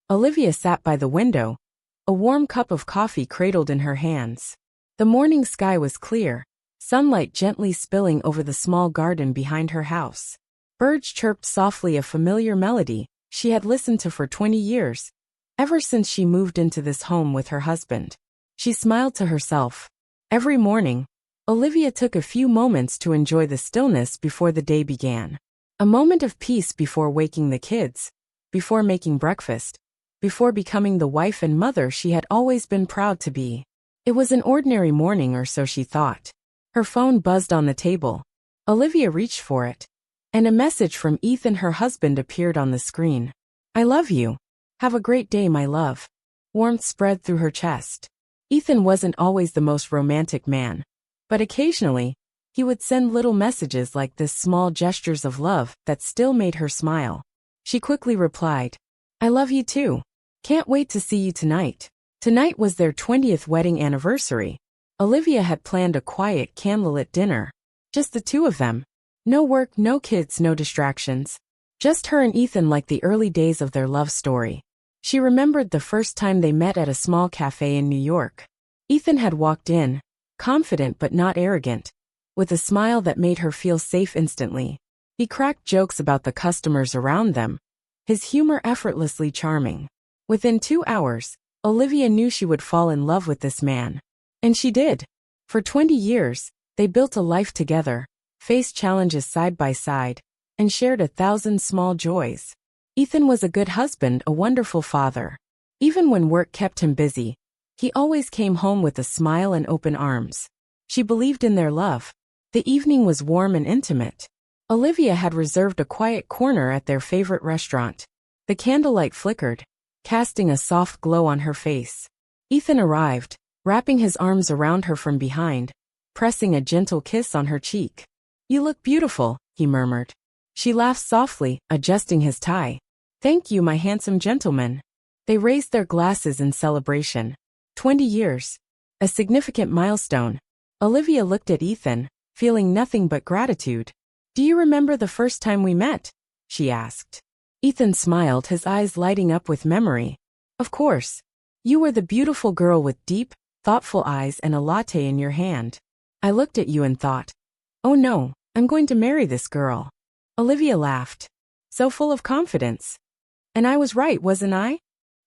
Olivia sat by the window, a warm cup of coffee cradled in her hands. The morning sky was clear, sunlight gently spilling over the small garden behind her house. Birds chirped softly, a familiar melody she had listened to for 20 years, ever since she moved into this home with her husband. She smiled to herself. Every morning, Olivia took a few moments to enjoy the stillness before the day began. A moment of peace before waking the kids, before making breakfast, before becoming the wife and mother she had always been proud to be. It was an ordinary morning, or so she thought. Her phone buzzed on the table. Olivia reached for it, and a message from Ethan, her husband, appeared on the screen. "I love you. Have a great day, my love." Warmth spread through her chest. Ethan wasn't always the most romantic man, but occasionally, he would send little messages like this, small gestures of love that still made her smile. She quickly replied, "I love you too. Can't wait to see you tonight." Tonight was their 20th wedding anniversary. Olivia had planned a quiet candlelit dinner. Just the two of them. No work, no kids, no distractions. Just her and Ethan, like the early days of their love story. She remembered the first time they met at a small cafe in New York. Ethan had walked in, confident but not arrogant, with a smile that made her feel safe instantly. He cracked jokes about the customers around them, his humor effortlessly charming. Within 2 hours, Olivia knew she would fall in love with this man. And she did. For 20 years, they built a life together, faced challenges side by side, and shared 1,000 small joys. Ethan was a good husband, a wonderful father. Even when work kept him busy, he always came home with a smile and open arms. She believed in their love. The evening was warm and intimate. Olivia had reserved a quiet corner at their favorite restaurant. The candlelight flickered, casting a soft glow on her face. Ethan arrived, wrapping his arms around her from behind, pressing a gentle kiss on her cheek. "You look beautiful," he murmured. She laughed softly, adjusting his tie. "Thank you, my handsome gentleman." They raised their glasses in celebration. 20 years. A significant milestone. Olivia looked at Ethan, feeling nothing but gratitude. "Do you remember the first time we met?" she asked. Ethan smiled, his eyes lighting up with memory. "Of course. You were the beautiful girl with deep, thoughtful eyes and a latte in your hand. I looked at you and thought, oh no, I'm going to marry this girl." Olivia laughed. "So full of confidence. And I was right, wasn't I?"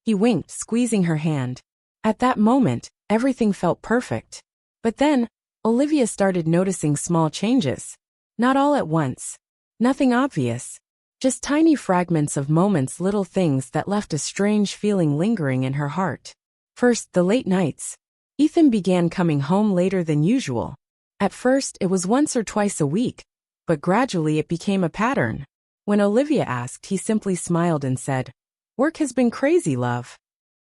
He winked, squeezing her hand. At that moment, everything felt perfect. But then, Olivia started noticing small changes. Not all at once. Nothing obvious. Just tiny fragments of moments, little things that left a strange feeling lingering in her heart. First, the late nights. Ethan began coming home later than usual. At first, it was once or twice a week, but gradually it became a pattern. When Olivia asked, he simply smiled and said, "Work has been crazy, love."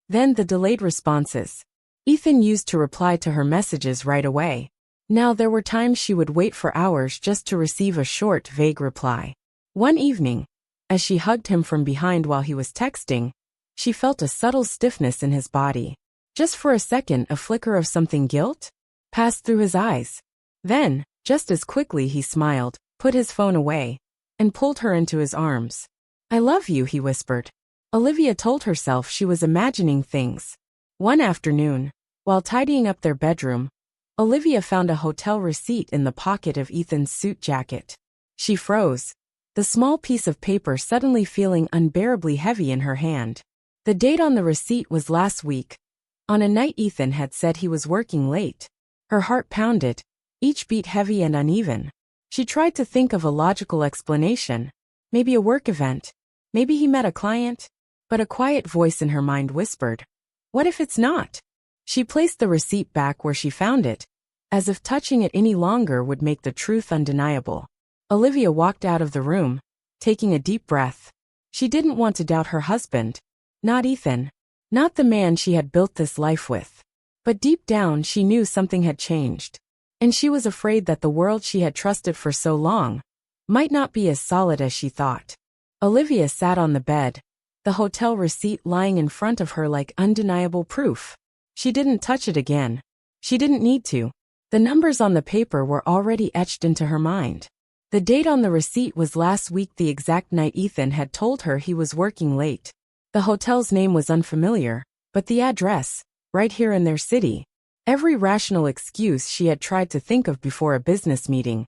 Then the delayed responses. Ethan used to reply to her messages right away. Now there were times she would wait for hours just to receive a short, vague reply. One evening, as she hugged him from behind while he was texting, she felt a subtle stiffness in his body. Just for a second, a flicker of something guilt passed through his eyes. Then, just as quickly, he smiled, put his phone away, and pulled her into his arms. "I love you," he whispered. Olivia told herself she was imagining things. One afternoon, while tidying up their bedroom, Olivia found a hotel receipt in the pocket of Ethan's suit jacket. She froze, the small piece of paper suddenly feeling unbearably heavy in her hand. The date on the receipt was last week, on a night Ethan had said he was working late. Her heart pounded, each beat heavy and uneven. She tried to think of a logical explanation. Maybe a work event. Maybe he met a client. But a quiet voice in her mind whispered, "What if it's not?" She placed the receipt back where she found it, as if touching it any longer would make the truth undeniable. Olivia walked out of the room, taking a deep breath. She didn't want to doubt her husband. Not Ethan. Not the man she had built this life with. But deep down she knew something had changed. And she was afraid that the world she had trusted for so long might not be as solid as she thought. Olivia sat on the bed, the hotel receipt lying in front of her like undeniable proof. She didn't touch it again. She didn't need to. The numbers on the paper were already etched into her mind. The date on the receipt was last week, the exact night Ethan had told her he was working late. The hotel's name was unfamiliar, but the address, right here in their city. Every rational excuse she had tried to think of before a business meeting.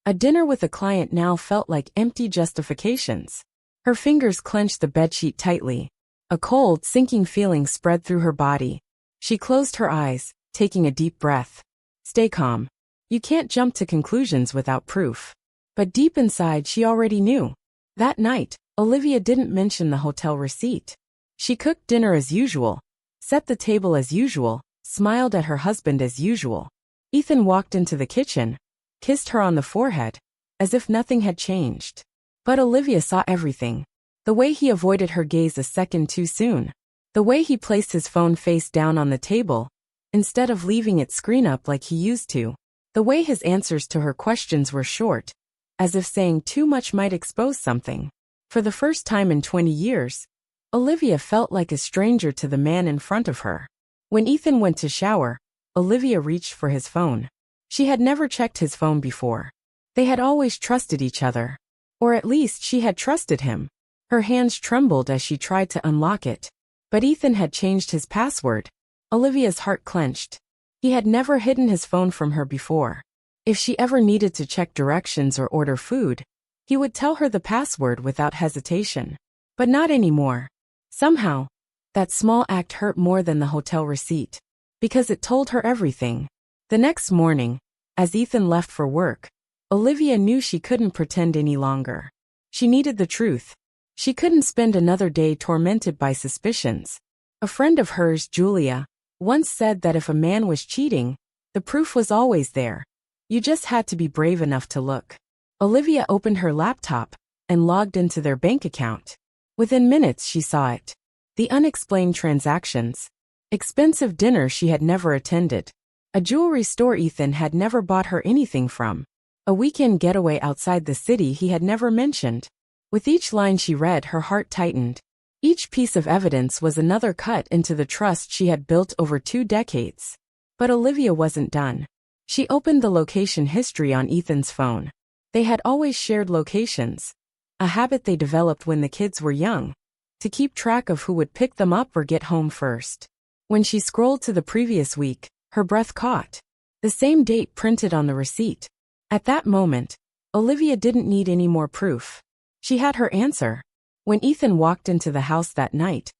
A dinner with a client now felt like empty justifications. Her fingers clenched the bedsheet tightly. A cold, sinking feeling spread through her body. She closed her eyes, taking a deep breath. Stay calm. You can't jump to conclusions without proof. But deep inside she already knew. That night, Olivia didn't mention the hotel receipt. She cooked dinner as usual, set the table as usual, smiled at her husband as usual. Ethan walked into the kitchen, kissed her on the forehead, as if nothing had changed. But Olivia saw everything. The way he avoided her gaze a second too soon. The way he placed his phone face down on the table, instead of leaving it screen up like he used to. The way his answers to her questions were short, as if saying too much might expose something. For the first time in 20 years, Olivia felt like a stranger to the man in front of her. When Ethan went to shower, Olivia reached for his phone. She had never checked his phone before. They had always trusted each other. Or at least she had trusted him. Her hands trembled as she tried to unlock it. But Ethan had changed his password. Olivia's heart clenched. He had never hidden his phone from her before. If she ever needed to check directions or order food, he would tell her the password without hesitation. But not anymore. Somehow, that small act hurt more than the hotel receipt. Because it told her everything. The next morning, as Ethan left for work, Olivia knew she couldn't pretend any longer. She needed the truth. She couldn't spend another day tormented by suspicions. A friend of hers, Julia, once said that if a man was cheating, the proof was always there. You just had to be brave enough to look. Olivia opened her laptop and logged into their bank account. Within minutes she saw it. The unexplained transactions. Expensive dinner she had never attended. A jewelry store Ethan had never bought her anything from. A weekend getaway outside the city he had never mentioned. With each line she read, her heart tightened. Each piece of evidence was another cut into the trust she had built over 2 decades. But Olivia wasn't done. She opened the location history on Ethan's phone. They had always shared locations, a habit they developed when the kids were young, to keep track of who would pick them up or get home first. When she scrolled to the previous week, her breath caught. The same date printed on the receipt. At that moment, Olivia didn't need any more proof. She had her answer. When Ethan walked into the house that night,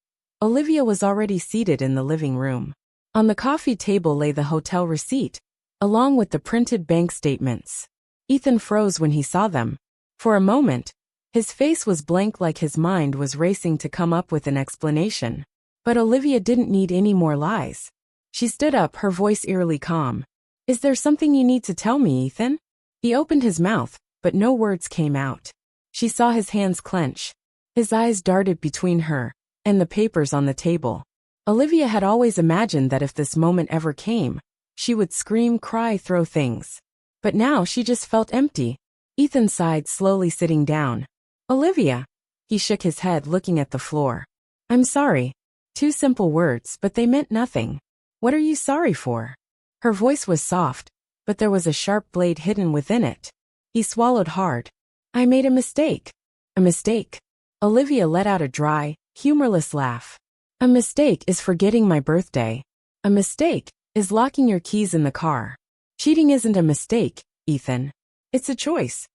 Olivia was already seated in the living room. On the coffee table lay the hotel receipt, along with the printed bank statements. Ethan froze when he saw them. For a moment, his face was blank, like his mind was racing to come up with an explanation. But Olivia didn't need any more lies. She stood up, her voice eerily calm. Is there something you need to tell me, Ethan? He opened his mouth, but no words came out. She saw his hands clench. His eyes darted between her and the papers on the table. Olivia had always imagined that if this moment ever came, she would scream, cry, throw things. But now she just felt empty. Ethan sighed, slowly sitting down. Olivia. He shook his head, looking at the floor. I'm sorry. 2 simple words, but they meant nothing. What are you sorry for? Her voice was soft, but there was a sharp blade hidden within it. He swallowed hard. I made a mistake. A mistake. Olivia let out a dry, humorless laugh. A mistake is forgetting my birthday. A mistake is locking your keys in the car. Cheating isn't a mistake, Ethan. It's a choice.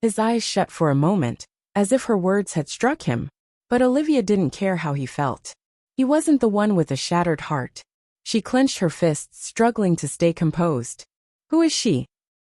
His eyes shut for a moment, as if her words had struck him. But Olivia didn't care how he felt. He wasn't the one with a shattered heart. She clenched her fists, struggling to stay composed. Who is she?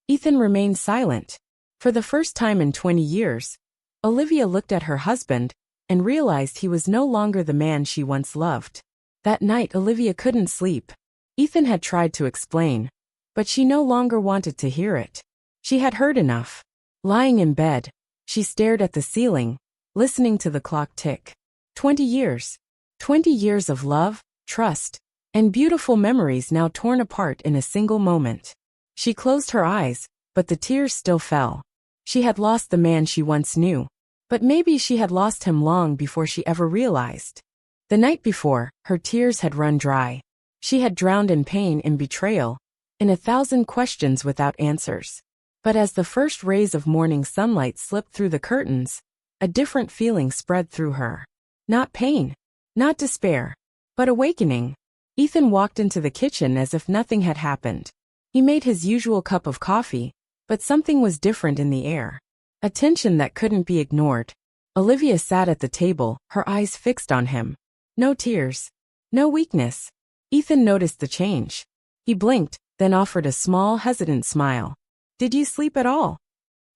Ethan remained silent. For the first time in 20 years, Olivia looked at her husband and realized he was no longer the man she once loved. That night Olivia couldn't sleep. Ethan had tried to explain, but she no longer wanted to hear it. She had heard enough. Lying in bed, she stared at the ceiling, listening to the clock tick. 20 years. 20 years of love, trust, and beautiful memories now torn apart in a single moment. She closed her eyes, but the tears still fell. She had lost the man she once knew, but maybe she had lost him long before she ever realized. The night before, her tears had run dry. She had drowned in pain and betrayal, in 1,000 questions without answers. But as the first rays of morning sunlight slipped through the curtains, a different feeling spread through her. Not pain, Not despair, but awakening. Ethan walked into the kitchen as if nothing had happened. He made his usual cup of coffee, but something was different in the air. A tension that couldn't be ignored. Olivia sat at the table, her eyes fixed on him. No tears. No weakness. Ethan noticed the change. He blinked, then offered a small, hesitant smile. Did you sleep at all?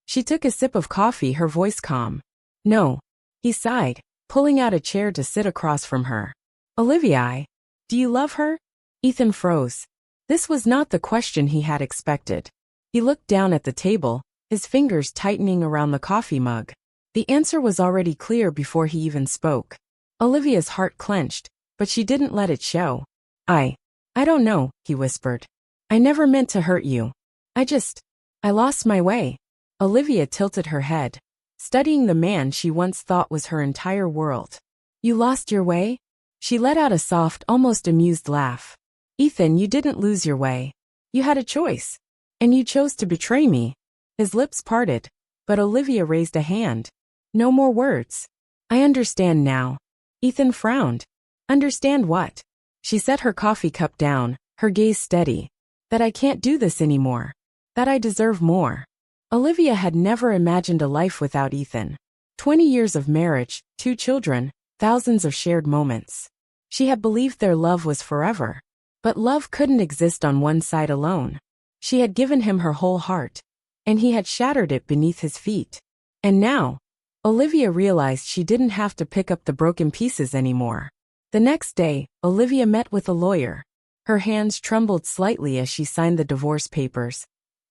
She took a sip of coffee, her voice calm. No. He sighed, pulling out a chair to sit across from her. Olivia, do you love her? Ethan froze. This was not the question he had expected. He looked down at the table, his fingers tightening around the coffee mug. The answer was already clear before he even spoke. Olivia's heart clenched, but she didn't let it show. I don't know, he whispered. I never meant to hurt you. I lost my way. Olivia tilted her head, studying the man she once thought was her entire world. You lost your way? She let out a soft, almost amused laugh. Ethan, you didn't lose your way. You had a choice. And you chose to betray me. His lips parted, but Olivia raised a hand. No more words. I understand now. Ethan frowned. Understand what? She set her coffee cup down, her gaze steady. That I can't do this anymore. That I deserve more. Olivia had never imagined a life without Ethan. 20 years of marriage, 2 children, thousands of shared moments. She had believed their love was forever. But love couldn't exist on one side alone. She had given him her whole heart, and he had shattered it beneath his feet. And now, Olivia realized she didn't have to pick up the broken pieces anymore. The next day, Olivia met with a lawyer. Her hands trembled slightly as she signed the divorce papers.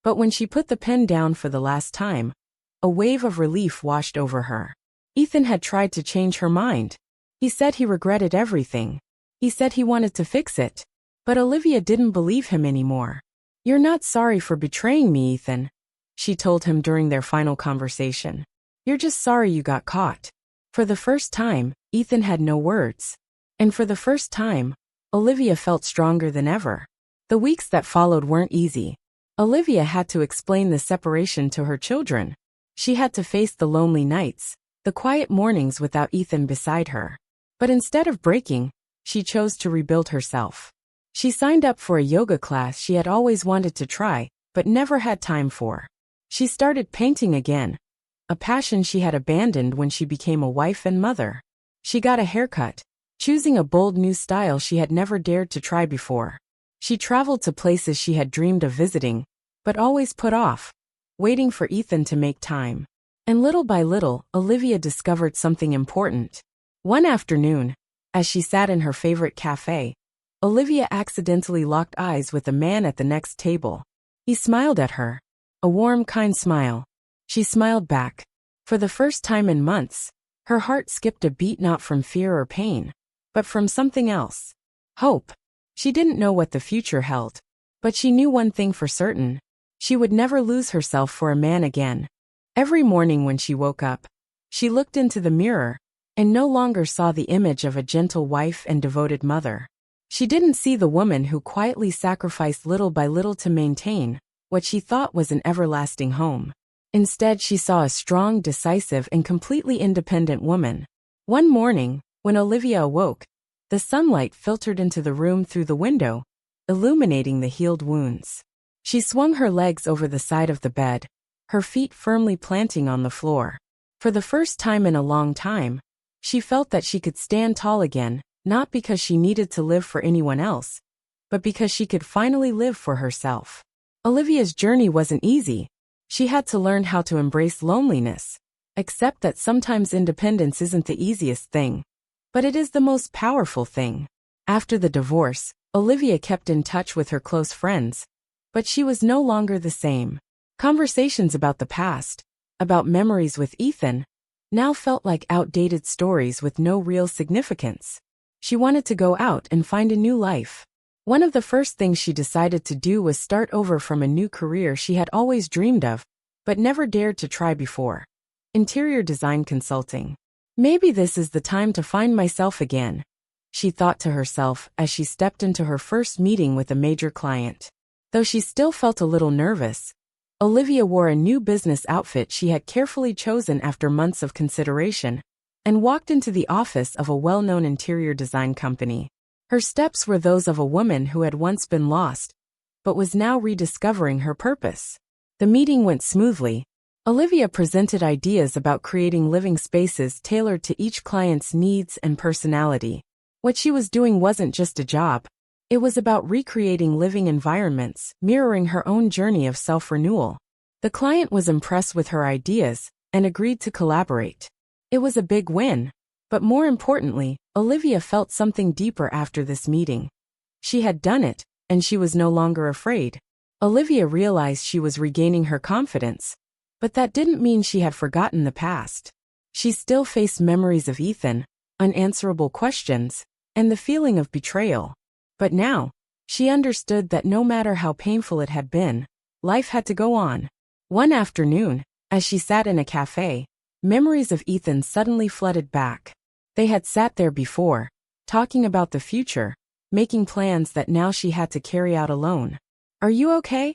But when she put the pen down for the last time, a wave of relief washed over her. Ethan had tried to change her mind. He said he regretted everything. He said he wanted to fix it. But Olivia didn't believe him anymore. You're not sorry for betraying me, Ethan, she told him during their final conversation. You're just sorry you got caught. For the first time, Ethan had no words. And for the first time, Olivia felt stronger than ever. The weeks that followed weren't easy. Olivia had to explain the separation to her children. She had to face the lonely nights, the quiet mornings without Ethan beside her. But instead of breaking, she chose to rebuild herself. She signed up for a yoga class she had always wanted to try, but never had time for. She started painting again, a passion she had abandoned when she became a wife and mother. She got a haircut, choosing a bold new style she had never dared to try before. She traveled to places she had dreamed of visiting, but always put off, waiting for Ethan to make time. And little by little, Olivia discovered something important. One afternoon, as she sat in her favorite cafe, Olivia accidentally locked eyes with a man at the next table. He smiled at her. A warm, kind smile. She smiled back. For the first time in months, her heart skipped a beat, not from fear or pain, but from something else. Hope. She didn't know what the future held, but she knew one thing for certain. She would never lose herself for a man again. Every morning when she woke up, she looked into the mirror and no longer saw the image of a gentle wife and devoted mother. She didn't see the woman who quietly sacrificed little by little to maintain what she thought was an everlasting home. Instead, she saw a strong, decisive, and completely independent woman. One morning, when Olivia awoke, the sunlight filtered into the room through the window, illuminating the healed wounds. She swung her legs over the side of the bed, her feet firmly planting on the floor. For the first time in a long time, she felt that she could stand tall again, not because she needed to live for anyone else, but because she could finally live for herself. Olivia's journey wasn't easy. She had to learn how to embrace loneliness, accept that sometimes independence isn't the easiest thing, but it is the most powerful thing. After the divorce, Olivia kept in touch with her close friends, but she was no longer the same. Conversations about the past, about memories with Ethan, now felt like outdated stories with no real significance. She wanted to go out and find a new life. One of the first things she decided to do was start over from a new career she had always dreamed of, but never dared to try before. Interior design consulting. Maybe this is the time to find myself again, she thought to herself as she stepped into her first meeting with a major client. Though she still felt a little nervous, Olivia wore a new business outfit she had carefully chosen after months of consideration, and walked into the office of a well-known interior design company. Her steps were those of a woman who had once been lost, but was now rediscovering her purpose. The meeting went smoothly. Olivia presented ideas about creating living spaces tailored to each client's needs and personality. What she was doing wasn't just a job. It was about recreating living environments, mirroring her own journey of self-renewal. The client was impressed with her ideas and agreed to collaborate. It was a big win, but more importantly, Olivia felt something deeper after this meeting. She had done it, and she was no longer afraid. Olivia realized she was regaining her confidence, but that didn't mean she had forgotten the past. She still faced memories of Ethan, unanswerable questions, and the feeling of betrayal. But now, she understood that no matter how painful it had been, life had to go on. One afternoon, as she sat in a cafe, memories of Ethan suddenly flooded back. They had sat there before, talking about the future, making plans that now she had to carry out alone. "Are you okay?"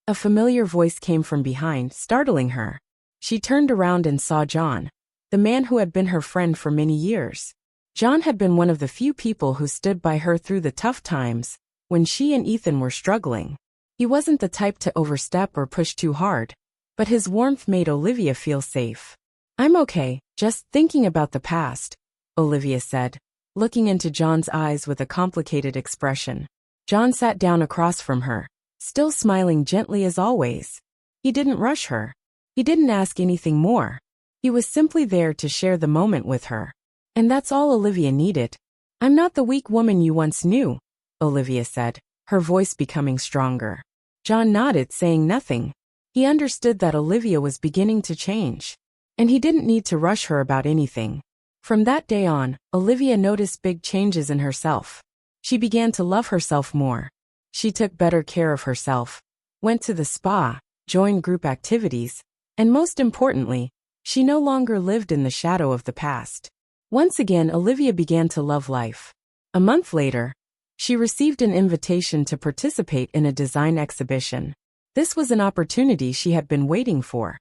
A familiar voice came from behind, startling her. She turned around and saw John, the man who had been her friend for many years. John had been one of the few people who stood by her through the tough times, when she and Ethan were struggling. He wasn't the type to overstep or push too hard, but his warmth made Olivia feel safe. "I'm okay, just thinking about the past," Olivia said, looking into John's eyes with a complicated expression. John sat down across from her, still smiling gently as always. He didn't rush her. He didn't ask anything more. He was simply there to share the moment with her. And that's all Olivia needed. "I'm not the weak woman you once knew," Olivia said, her voice becoming stronger. John nodded, saying nothing. He understood that Olivia was beginning to change, and he didn't need to rush her about anything. From that day on, Olivia noticed big changes in herself. She began to love herself more. She took better care of herself, went to the spa, joined group activities, and most importantly, she no longer lived in the shadow of the past. Once again, Olivia began to love life. A month later, she received an invitation to participate in a design exhibition. This was an opportunity she had been waiting for,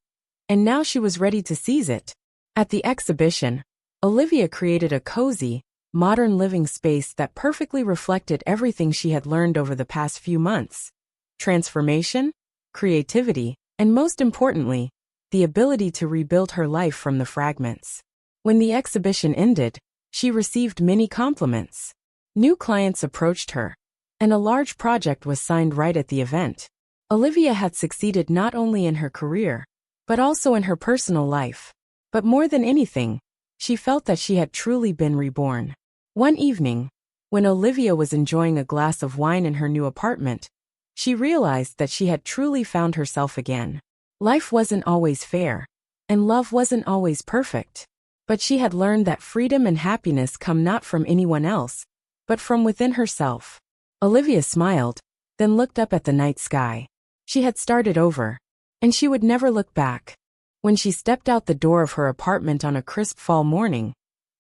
and now she was ready to seize it. At the exhibition, Olivia created a cozy, modern living space that perfectly reflected everything she had learned over the past few months: transformation, creativity, and most importantly, the ability to rebuild her life from the fragments. When the exhibition ended, she received many compliments. New clients approached her, and a large project was signed right at the event. Olivia had succeeded not only in her career, but also in her personal life. But more than anything, she felt that she had truly been reborn. One evening, when Olivia was enjoying a glass of wine in her new apartment, she realized that she had truly found herself again. Life wasn't always fair, and love wasn't always perfect. But she had learned that freedom and happiness come not from anyone else, but from within herself. Olivia smiled, then looked up at the night sky. She had started over, and she would never look back. When she stepped out the door of her apartment on a crisp fall morning,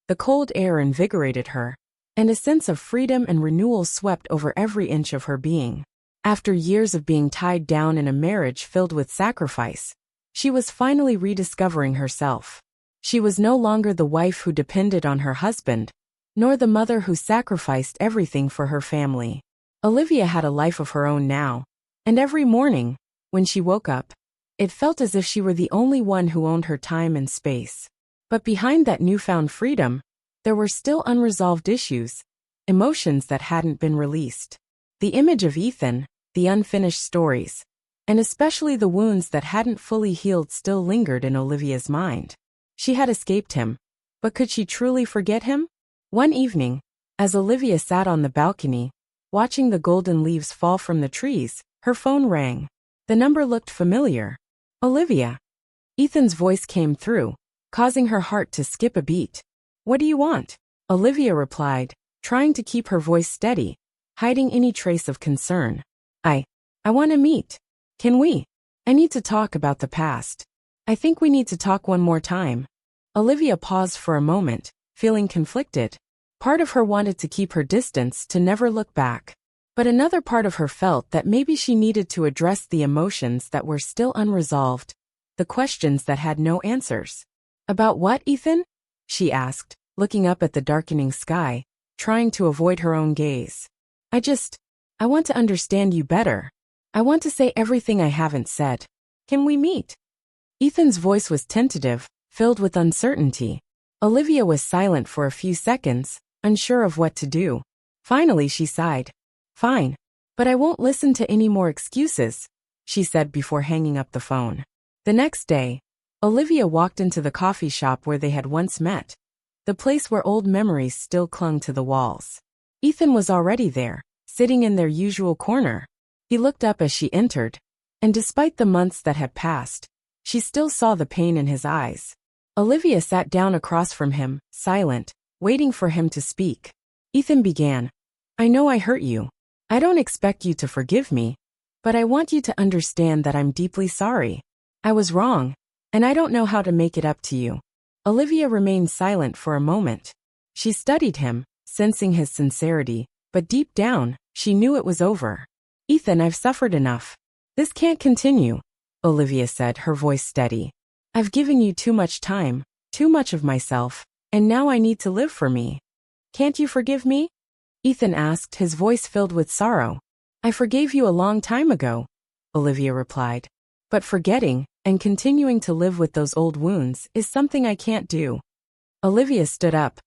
the cold air invigorated her, and a sense of freedom and renewal swept over every inch of her being. After years of being tied down in a marriage filled with sacrifice, she was finally rediscovering herself. She was no longer the wife who depended on her husband, nor the mother who sacrificed everything for her family. Olivia had a life of her own now, and every morning, when she woke up, it felt as if she were the only one who owned her time and space. But behind that newfound freedom, there were still unresolved issues, emotions that hadn't been released. The image of Ethan, the unfinished stories, and especially the wounds that hadn't fully healed still lingered in Olivia's mind. She had escaped him, but could she truly forget him? One evening, as Olivia sat on the balcony, watching the golden leaves fall from the trees, her phone rang. The number looked familiar. "Olivia." Ethan's voice came through, causing her heart to skip a beat. "What do you want?" Olivia replied, trying to keep her voice steady, hiding any trace of concern. I want to meet. Can we? I need to talk about the past. I think we need to talk one more time." Olivia paused for a moment, feeling conflicted. Part of her wanted to keep her distance, to never look back. But another part of her felt that maybe she needed to address the emotions that were still unresolved, the questions that had no answers. "About what, Ethan?" she asked, looking up at the darkening sky, trying to avoid her own gaze. I want to understand you better. I want to say everything I haven't said. Can we meet? Ethan's voice was tentative, filled with uncertainty. Olivia was silent for a few seconds, unsure of what to do. Finally she sighed. Fine. But I won't listen to any more excuses, she said before hanging up the phone. The next day, Olivia walked into the coffee shop where they had once met, the place where old memories still clung to the walls. Ethan was already there, sitting in their usual corner. He looked up as she entered, and despite the months that had passed, she still saw the pain in his eyes. Olivia sat down across from him, silent, waiting for him to speak. Ethan began. I know I hurt you. I don't expect you to forgive me, but I want you to understand that I'm deeply sorry. I was wrong, and I don't know how to make it up to you. Olivia remained silent for a moment. She studied him, sensing his sincerity, but deep down, she knew it was over. Ethan, I've suffered enough. This can't continue, Olivia said, her voice steady. I've given you too much time, too much of myself, and now I need to live for me. Can't you forgive me? Ethan asked, his voice filled with sorrow. I forgave you a long time ago, Olivia replied. But forgetting, and continuing to live with those old wounds, is something I can't do. Olivia stood up,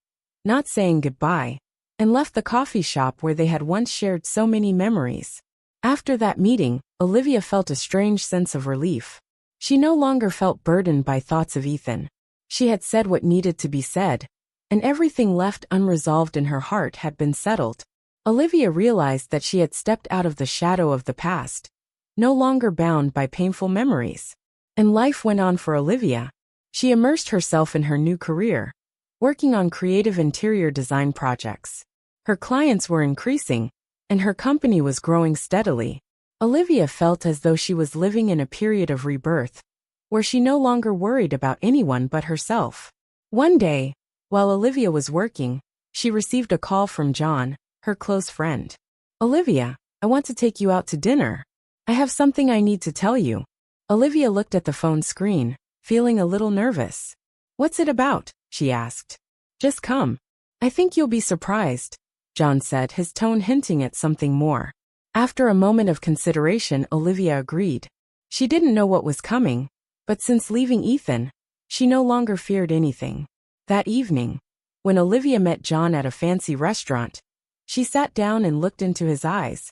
not saying goodbye, and left the coffee shop where they had once shared so many memories. After that meeting, Olivia felt a strange sense of relief. She no longer felt burdened by thoughts of Ethan. She had said what needed to be said, and everything left unresolved in her heart had been settled. Olivia realized that she had stepped out of the shadow of the past, no longer bound by painful memories. And life went on for Olivia. She immersed herself in her new career, working on creative interior design projects. Her clients were increasing, and her company was growing steadily. Olivia felt as though she was living in a period of rebirth, where she no longer worried about anyone but herself. One day, while Olivia was working, she received a call from John, her close friend. Olivia, I want to take you out to dinner. I have something I need to tell you. Olivia looked at the phone screen, feeling a little nervous. What's it about? She asked. Just come. I think you'll be surprised, John said, his tone hinting at something more. After a moment of consideration, Olivia agreed. She didn't know what was coming, but since leaving Ethan, she no longer feared anything. That evening, when Olivia met John at a fancy restaurant, she sat down and looked into his eyes,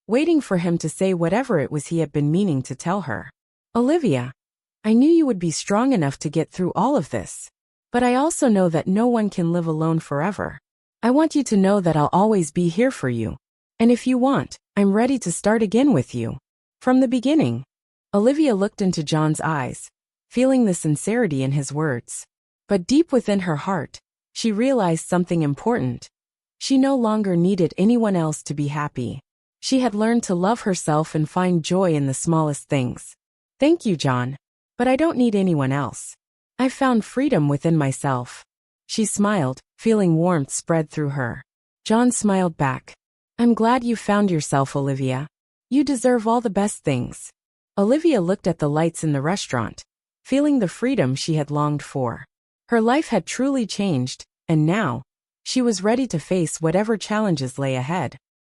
waiting for him to say whatever it was he had been meaning to tell her. Olivia, I knew you would be strong enough to get through all of this, but I also know that no one can live alone forever. I want you to know that I'll always be here for you. And if you want, I'm ready to start again with you. From the beginning. Olivia looked into John's eyes, feeling the sincerity in his words. But deep within her heart, she realized something important. She no longer needed anyone else to be happy. She had learned to love herself and find joy in the smallest things. Thank you, John. But I don't need anyone else. I've found freedom within myself. She smiled, feeling warmth spread through her. John smiled back. I'm glad you found yourself, Olivia. You deserve all the best things. Olivia looked at the lights in the restaurant, feeling the freedom she had longed for. Her life had truly changed, and now, she was ready to face whatever challenges lay ahead.